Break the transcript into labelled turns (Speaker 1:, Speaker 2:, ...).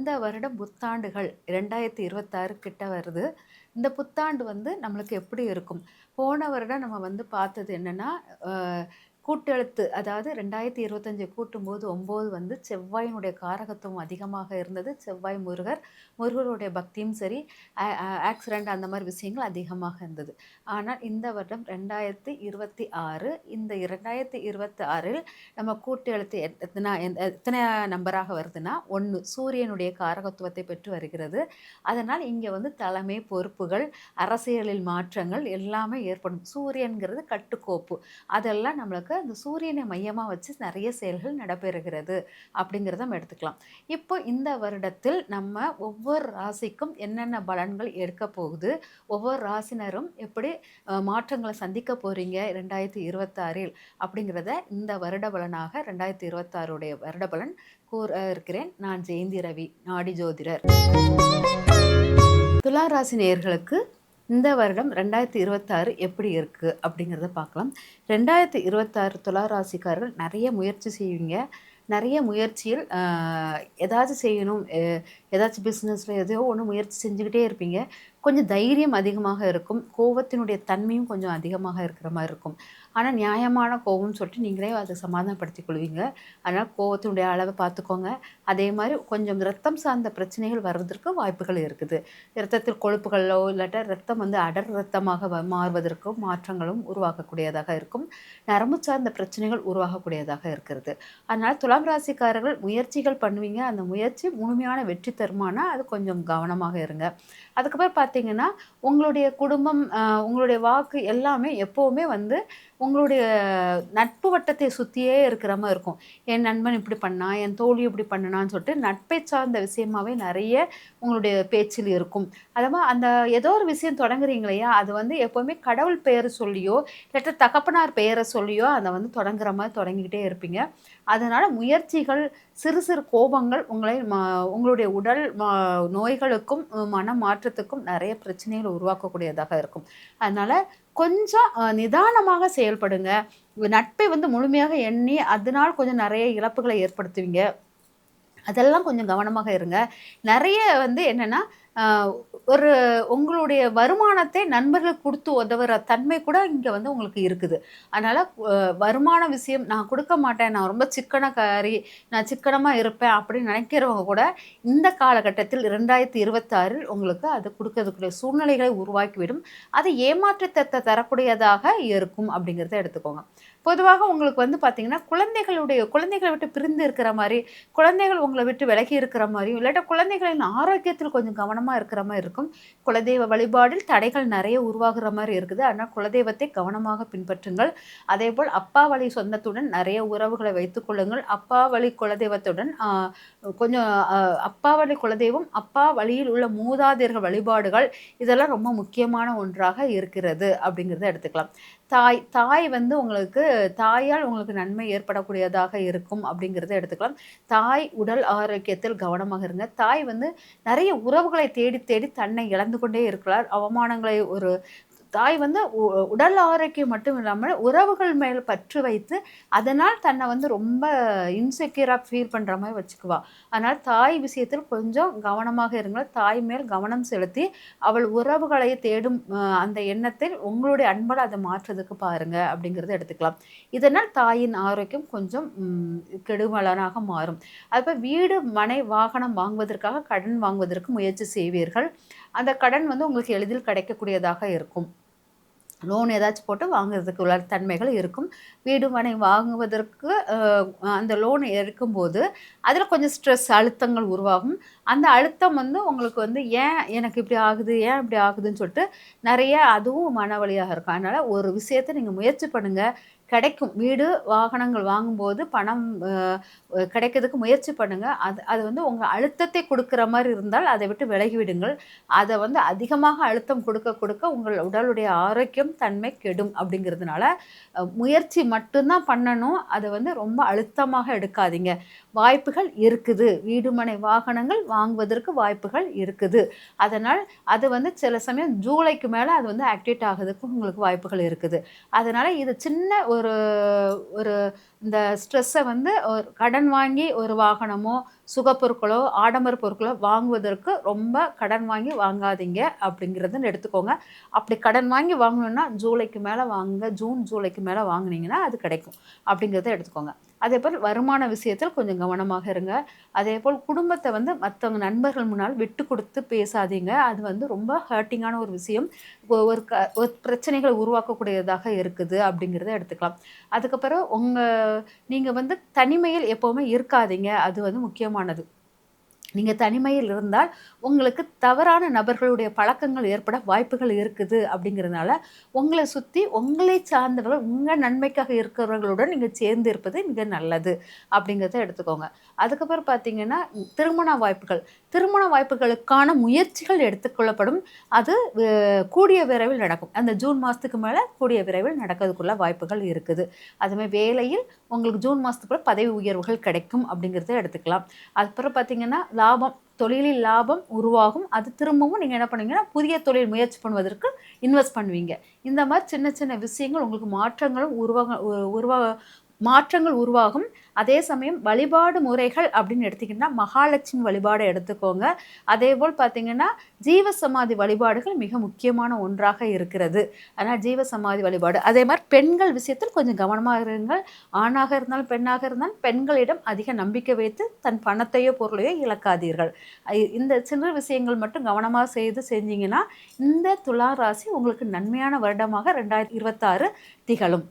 Speaker 1: இந்த வருடம் புத்தாண்டுகள் 2026 கிட்ட வருது. இந்த புத்தாண்டு நம்மளுக்கு எப்படி இருக்கும்? போன வருடம் நம்ம பார்த்தது என்னன்னா, அ கூட்டெழுத்து அதாவது 2025 கூட்டும்போது 9 செவ்வாயினுடைய காரகத்துவம் அதிகமாக இருந்தது. செவ்வாய் முருகர், முருகருடைய பக்தியும் சரி, ஆ ஆக்சிடென்ட் அந்த மாரி விஷயங்கள் அதிகமாக இருந்தது. ஆனால் இந்த வருடம் 2026 இந்த 2026ல் நம்ம கூட்டு எழுத்து எத்தனை நம்பராக வருதுன்னா 1 சூரியனுடைய காரகத்துவத்தை பெற்று வருகிறது. அதனால் இங்கே தலைமை பொறுப்புகள், அரசியலில் மாற்றங்கள் எல்லாமே ஏற்படும். சூரியன்கிறது கட்டுக்கோப்பு. அதெல்லாம் நம்மளுக்கு அந்த சூரியனை மையமா வச்சு நிறைய செயல்கள் நடைபெறுகிறது அப்படிங்கிறத நம்ம எடுத்துக்கலாம். இப்போ இந்த வருடத்தில் நம்ம ஒவ்வொரு ராசிக்கும் என்னென்ன பலன்கள் எடுக்க போகுது, ஒவ்வொரு ராசினரும் எப்படி மாற்றங்களை சந்திக்க போறீங்க 2026ல் அப்படிங்கிறத இந்த வருட பலனாக 2026 வருட பலன் கூற இருக்கிறேன். நான் ஜெயந்தி ரவி, நாடி ஜோதிடர். துலா ராசி நேயர்களுக்கு இந்த வருடம் 2026 எப்படி இருக்குது அப்படிங்கிறத பார்க்கலாம். 2026 துலா ராசிக்காரர்கள் நிறைய முயற்சி செய்வீங்க. நிறைய முயற்சியில் ஏதாச்சும் செய்யணும், ஏதாச்சும் பிஸ்னஸில் எதையோ ஒன்று முயற்சி செஞ்சுக்கிட்டே இருப்பீங்க. கொஞ்சம் தைரியம் அதிகமாக இருக்கும். கோபத்தினுடைய தன்மையும் கொஞ்சம் அதிகமாக இருக்கிற மாதிரி இருக்கும். ஆனால் நியாயமான கோபம்னு சொல்லிட்டு நீங்களே அதை சமாதானப்படுத்திக் கொள்வீங்க. அதனால் கோபத்தினுடைய அளவை பார்த்துக்கோங்க. அதே மாதிரி கொஞ்சம் ரத்தம் சார்ந்த பிரச்சனைகள் வர்றதற்கு வாய்ப்புகள் இருக்குது. இரத்தத்தில் கொழுப்புகளோ இல்லாட்டா ரத்தம் அடர் ரத்தமாக மாறுவதற்கும் மாற்றங்களும் உருவாகக்கூடியதாக இருக்கும். நரம்பு சார்ந்த பிரச்சனைகள் உருவாகக்கூடியதாக இருக்கிறது. அதனால் துலாம் ராசிக்காரர்கள் முயற்சிகள் பண்ணுவீங்க. அந்த முயற்சி முழுமையான வெற்றி தருமானா அது கொஞ்சம் கவனமாக இருங்க. அதுக்கப்புறம் பார்த்தீங்கன்னா, உங்களுடைய குடும்பம், உங்களுடைய வாக்கு எல்லாமே எப்போவுமே உங்களுடைய நட்பு வட்டத்தை சுற்றியே இருக்கிற மாதிரி இருக்கும். என் நண்பன் இப்படி பண்ணான், என் தோழி இப்படி பண்ணுனான்னு சொல்லிட்டு நட்பை சார்ந்த விஷயமாவே நிறைய உங்களுடைய பேச்சில் இருக்கும். அதுவும் அந்த ஏதோ ஒரு விஷயம் தொடங்குறீங்க இல்லையா, அது எப்போவுமே கடவுள் பெயர் சொல்லியோ இல்லாட்டா தகப்பனார் பெயரை சொல்லியோ அதை தொடங்குற மாதிரி தொடங்கிக்கிட்டே இருப்பீங்க. அதனால் முயற்சிகள், சிறு சிறு கோபங்கள் உங்களுடைய உடல் நோய்களுக்கும் மன மாற்றத்துக்கும் நிறைய பிரச்சனைகளை உருவாக்கக்கூடியதாக இருக்கும். அதனால் கொஞ்சம் நிதானமாக செயல்படுங்க. நட்பை முழுமையாக எண்ணி அதனால் கொஞ்சம் நிறைய இழப்புகளை ஏற்படுத்துவீங்க. அதெல்லாம் கொஞ்சம் கவனமாக இருங்க. நிறைய என்னென்னா, ஒரு உங்களுடைய வருமானத்தை நண்பர்களுக்கு கொடுத்து உதவுற தன்மை கூட இங்கே உங்களுக்கு இருக்குது. அதனால் வருமான விஷயம் நான் கொடுக்க மாட்டேன், நான் ரொம்ப சிக்கனக்காரி, நான் சிக்கனமாக இருப்பேன் அப்படின்னு நினைக்கிறவங்க கூட இந்த காலகட்டத்தில் 2026ல் உங்களுக்கு அது கொடுக்கறதுக்குரிய சூழ்நிலைகளை உருவாக்கிவிடும். அது ஏமாற்றத்தை தரக்கூடியதாக இருக்கும் அப்படிங்கிறத எடுத்துக்கோங்க. பொதுவாக உங்களுக்கு பார்த்தீங்கன்னா, குழந்தைகளை விட்டு பிரிந்து இருக்கிற மாதிரி, குழந்தைகள் உங்களை விட்டு விலகி இருக்கிற மாதிரியும் இல்லாட்டா குழந்தைகளின் ஆரோக்கியத்தில் கொஞ்சம் கவனமாக இருக்கிற மாதிரி இருக்கும். குலதெய்வ வழிபாடில் தடைகள் நிறைய உருவாகிற மாதிரி இருக்குது. ஆனால் குலதெய்வத்தை கவனமாக பின்பற்றுங்கள். அதேபோல் அப்பா வழி சொந்தத்துடன் நிறைய உறவுகளை வைத்துக் கொள்ளுங்கள். அப்பா வழி குலதெய்வத்துடன் கொஞ்சம் அப்பா வழி குலதெய்வம், அப்பா வழியில் உள்ள மூதாதையர்கள் வழிபாடுகள் இதெல்லாம் ரொம்ப முக்கியமான ஒன்றாக இருக்கிறது அப்படிங்கிறத எடுத்துக்கலாம். தாய் உங்களுக்கு தாயால் உங்களுக்கு நன்மை ஏற்படக்கூடியதாக இருக்கும் அப்படிங்கிறத எடுத்துக்கலாம். தாய் உடல் ஆரோக்கியத்தில் கவனமாக இருங்க. தாய் நிறைய உறவுகளை தேடி தேடி தன்னை இழந்து கொண்டே இருக்கிறார். அவமானங்களை தாய் உடல் ஆரோக்கியம் மட்டும் இல்லாமல் உறவுகள் மேல் பற்று வைத்து அதனால் தன்னை ரொம்ப இன்செக்யூராக ஃபீல் பண்ணுற மாதிரி வச்சுக்குவா. அதனால் தாய் விஷயத்தில் கொஞ்சம் கவனமாக இருங்கள். தாய் மேல் கவனம் செலுத்தி அவள் உறவுகளை தேடும் அந்த எண்ணத்தில் உங்களுடைய அன்பால் அதை மாற்றுறதுக்கு பாருங்க அப்படிங்கிறத எடுத்துக்கலாம். இதனால் தாயின் ஆரோக்கியம் கொஞ்சம் கெடுமலனாக மாறும். அதுபோல் வீடு, மனை, வாகனம் வாங்குவதற்காக கடன் வாங்குவதற்கு முயற்சி செய்வீர்கள். அந்த கடன் உங்களுக்கு எளிதில் கிடைக்கக்கூடியதாக இருக்கும். லோன் ஏதாச்சும் போட்டு வாங்குறதுக்கு உள்ள தன்மைகள் இருக்கும். வீடு மனை வாங்குவதற்கு அந்த லோன் எடுக்கும்போது அதில் கொஞ்சம் ஸ்ட்ரெஸ், அழுத்தங்கள் உருவாகும். அந்த அழுத்தம் உங்களுக்கு ஏன் எனக்கு இப்படி ஆகுது, ஏன் இப்படி ஆகுதுன்னு சொல்லிட்டு நிறைய அதுவும் மன வலியாக இருக்கும். அதனால் ஒரு விஷயத்தை நீங்கள் முயற்சி பண்ணுங்கள், கிடைக்கும். வீடு, வாகனங்கள் வாங்கும்போது பணம் கிடைக்கிறதுக்கு முயற்சி பண்ணுங்கள். அது உங்கள் அழுத்தத்தை கொடுக்குற மாதிரி இருந்தால் அதை விட்டு விலகிவிடுங்கள். அதை அதிகமாக அழுத்தம் கொடுக்க கொடுக்க உங்கள் உடலுடைய ஆரோக்கியம் தன்மை கெடும். அப்படிங்கிறதுனால முயற்சி மட்டும்தான் பண்ணணும். அதை ரொம்ப அழுத்தமாக எடுக்காதீங்க. வாய்ப்புகள் இருக்குது. வீடு, மனை, வாகனங்கள் வாங்குவதற்கு வாய்ப்புகள் இருக்குது. அதனால் அது சில சமயம் ஜூலைக்கு மேலே அது ஆக்டிவேட் ஆகுறதுக்கு உங்களுக்கு வாய்ப்புகள் இருக்குது. அதனால் இது சின்ன ஒரு இந்த ஸ்ட்ரெஸ்ஸை ஒரு கடன் வாங்கி ஒரு வாகனமோ சுகப்பொருட்களோ ஆடம்பர பொருட்களோ வாங்குவதற்கு ரொம்ப கடன் வாங்கி வாங்காதீங்க அப்படிங்கிறத எடுத்துக்கோங்க. அப்படி கடன் வாங்கி வாங்கணும்னா ஜூலைக்கு மேலே வாங்குங்க. ஜூன் ஜூலைக்கு மேலே வாங்குனீங்கன்னா அது கிடைக்கும் அப்படிங்கிறத எடுத்துக்கோங்க. அதேபோல் வருமான விஷயத்தில் கொஞ்சம் கவனமாக இருங்க. அதேபோல் குடும்பத்தை வந்து மற்றவங்க நண்பர்கள் முன்னால் விட்டு கொடுத்து பேசாதீங்க. அது வந்து ரொம்ப ஹர்ட்டிங்கான ஒரு விஷயம். ஒரு பிரச்சனைகளை உருவாக்கக்கூடியதாக இருக்குது அப்படிங்கிறத எடுத்துக்கலாம். அதுக்கப்புறம் நீங்கள் வந்து தனிமையில் எப்போவுமே இருக்காதீங்க. அது வந்து முக்கியமானது. நீங்கள் தனிமையில் இருந்தால் உங்களுக்கு தவறான நபர்களுடைய பழக்கங்கள் ஏற்பட வாய்ப்புகள் இருக்குது அப்படிங்கிறதுனால உங்களை சுற்றி உங்களை சார்ந்தவர்கள் உங்கள் நன்மைக்காக இருக்கிறவர்களுடன் நீங்கள் சேர்ந்து இருப்பது மிக நல்லது அப்படிங்கிறத எடுத்துக்கோங்க. அதுக்கப்புறம் பார்த்தீங்கன்னா திருமண வாய்ப்புகளுக்கான முயற்சிகள் எடுத்துக்கொள்ளப்படும். அது கூடிய விரைவில் நடக்கும். அந்த ஜூன் மாதத்துக்கு மேலே கூடிய விரைவில் நடக்கிறதுக்குள்ள வாய்ப்புகள் இருக்குது. அதுமாதிரி வேலையில் உங்களுக்கு ஜூன் மாதத்துக்குள்ள பதவி உயர்வுகள் கிடைக்கும் அப்படிங்கிறத எடுத்துக்கலாம். அதுக்கப்புறம் பார்த்தீங்கன்னா தொழிலில் லாபம் உருவாகும். அது திரும்பவும் நீங்கள் என்ன பண்ணுவீங்கன்னா புதிய தொழில் முயற்சி பண்ணுவதற்கு இன்வெஸ்ட் பண்ணுவீங்க. இந்த மாதிரி சின்ன சின்ன விஷயங்கள் உங்களுக்கு மாற்றங்கள் உருவாகும். அதே சமயம் வழிபாடு முறைகள் அப்படின்னு எடுத்திங்கன்னா மகாலட்சுமி வழிபாடை எடுத்துக்கோங்க. அதேபோல் பார்த்தீங்கன்னா ஜீவசமாதி வழிபாடுகள் மிக முக்கியமான ஒன்றாக இருக்கிறது. ஆனால் ஜீவசமாதி வழிபாடு அதே மாதிரி பெண்கள் விஷயத்தில் கொஞ்சம் கவனமாக இருங்கள். ஆணாக இருந்தாலும் பெண்ணாக இருந்தாலும் பெண்களிடம் அதிக நம்பிக்கை வைத்து தன் பணத்தையோ பொருளையோ இழக்காதீர்கள். இந்த சின்ன விஷயங்கள் மட்டும் கவனமாக செஞ்சீங்கன்னா இந்த துலா ராசி உங்களுக்கு நன்மையான வருடமாக 2026 திகழும்.